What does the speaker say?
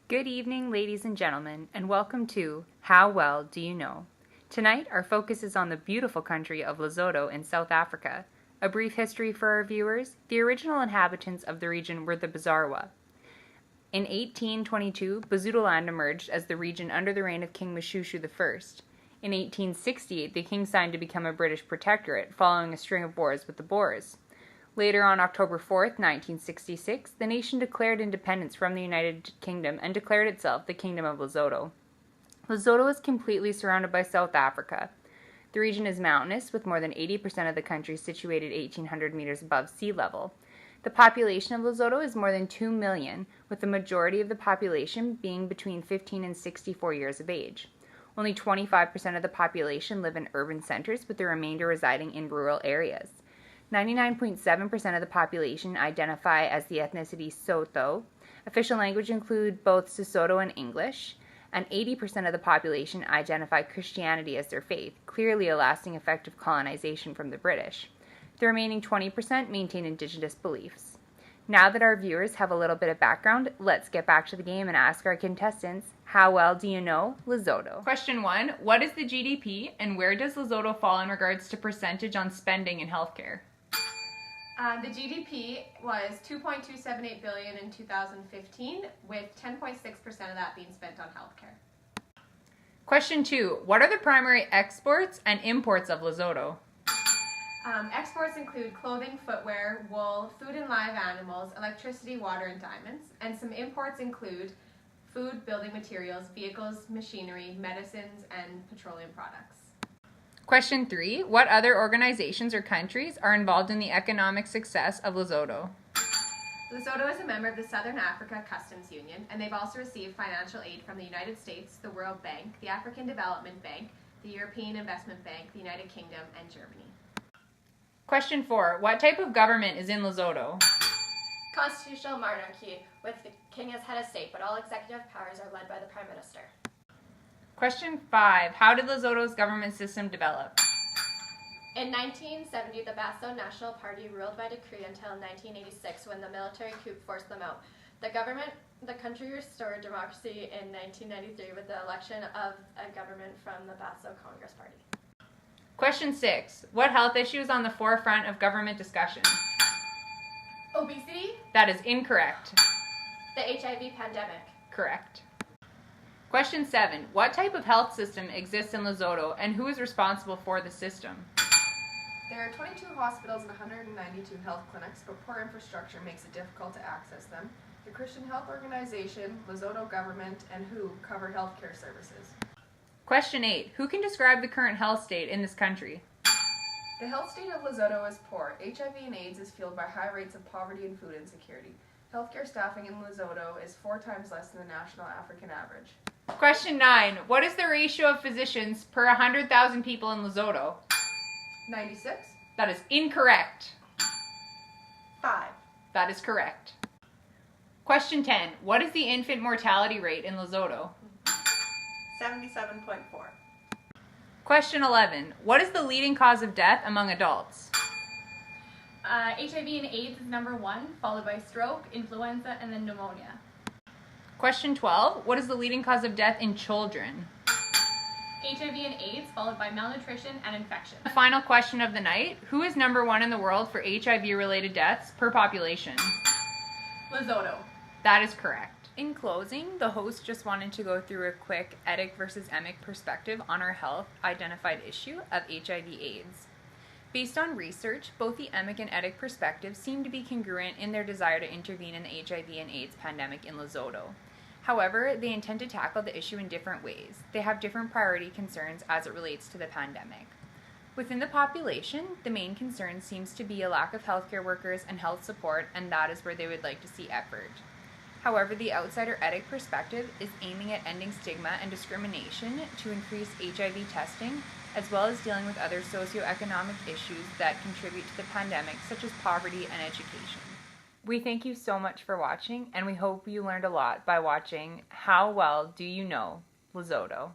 Good evening, ladies and gentlemen, and welcome to How Well Do You Know? Tonight, our focus is on the beautiful country of Lesotho in South Africa. A brief history for our viewers: the original inhabitants of the region were the Basarwa. In 1822, Basutoland emerged as the region under the reign of King Moshoeshoe I. In 1868, the king signed to become a British protectorate, following a string of wars with the Boers. Later, on October 4, 1966, the nation declared independence from the United Kingdom and declared itself the Kingdom of Lesotho. Lesotho is completely surrounded by South Africa. The region is mountainous, with more than 80% of the country situated 1,800 meters above sea level. The population of Lesotho is more than 2 million, with the majority of the population being between 15 and 64 years of age. Only 25% of the population live in urban centers, with the remainder residing in rural areas. 99.7% of the population identify as the ethnicity Sotho. Official language include both Sesotho and English, and 80% of the population identify Christianity as their faith, clearly a lasting effect of colonization from the British. The remaining 20% maintain indigenous beliefs. Now that our viewers have a little bit of background, let's get back to the game and ask our contestants, how well do you know Lesotho? Question 1. What is the GDP, and where does Lesotho fall in regards to percentage on spending in healthcare? The GDP was $2.278 billion in 2015, with 10.6% of that being spent on healthcare. Question 2. What are the primary exports and imports of Lesotho? Exports include clothing, footwear, wool, food and live animals, electricity, water, and diamonds. And some imports include food, building materials, vehicles, machinery, medicines, and petroleum products. Question 3. What other organizations or countries are involved in the economic success of Lesotho? Lesotho is a member of the Southern Africa Customs Union, and they've also received financial aid from the United States, the World Bank, the African Development Bank, the European Investment Bank, the United Kingdom, and Germany. Question 4. What type of government is in Lesotho? Constitutional monarchy, with the king as head of state, but all executive powers are led by the prime minister. Question 5. How did Lesotho's government system develop? In 1970, the Basso National Party ruled by decree until 1986, when the military coup forced them out. The country restored democracy in 1993 with the election of a government from the Basso Congress Party. Question 6. What health issue is on the forefront of government discussion? Obesity? That is incorrect. The HIV pandemic. Correct. Question 7. What type of health system exists in Lesotho, and who is responsible for the system? There are 22 hospitals and 192 health clinics, but poor infrastructure makes it difficult to access them. The Christian Health Organization, Lesotho government, and WHO cover healthcare services. Question 8. Who can describe the current health state in this country? The health state of Lesotho is poor. HIV and AIDS is fueled by high rates of poverty and food insecurity. Healthcare staffing in Lesotho is 4 times less than the national African average. Question 9. What is the ratio of physicians per 100,000 people in Lesotho? 96? That is incorrect. 5. That is correct. Question 10. What is the infant mortality rate in Lesotho? 77.4. Question 11. What is the leading cause of death among adults? HIV and AIDS is number 1, followed by stroke, influenza, and then pneumonia. Question 12. What is the leading cause of death in children? HIV and AIDS, followed by malnutrition and infection. The final question of the night. Who is number 1 in the world for HIV-related deaths per population? Lesotho. That is correct. In closing, the host just wanted to go through a quick etic versus emic perspective on our health-identified issue of HIV/AIDS. Based on research, both the emic and etic perspectives seem to be congruent in their desire to intervene in the HIV and AIDS pandemic in Lesotho. However, they intend to tackle the issue in different ways. They have different priority concerns as it relates to the pandemic. Within the population, the main concern seems to be a lack of healthcare workers and health support, and that is where they would like to see effort. However, the outsider etic perspective is aiming at ending stigma and discrimination to increase HIV testing, as well as dealing with other socioeconomic issues that contribute to the pandemic, such as poverty and education. We thank you so much for watching, and we hope you learned a lot by watching How Well Do You Know Lesotho?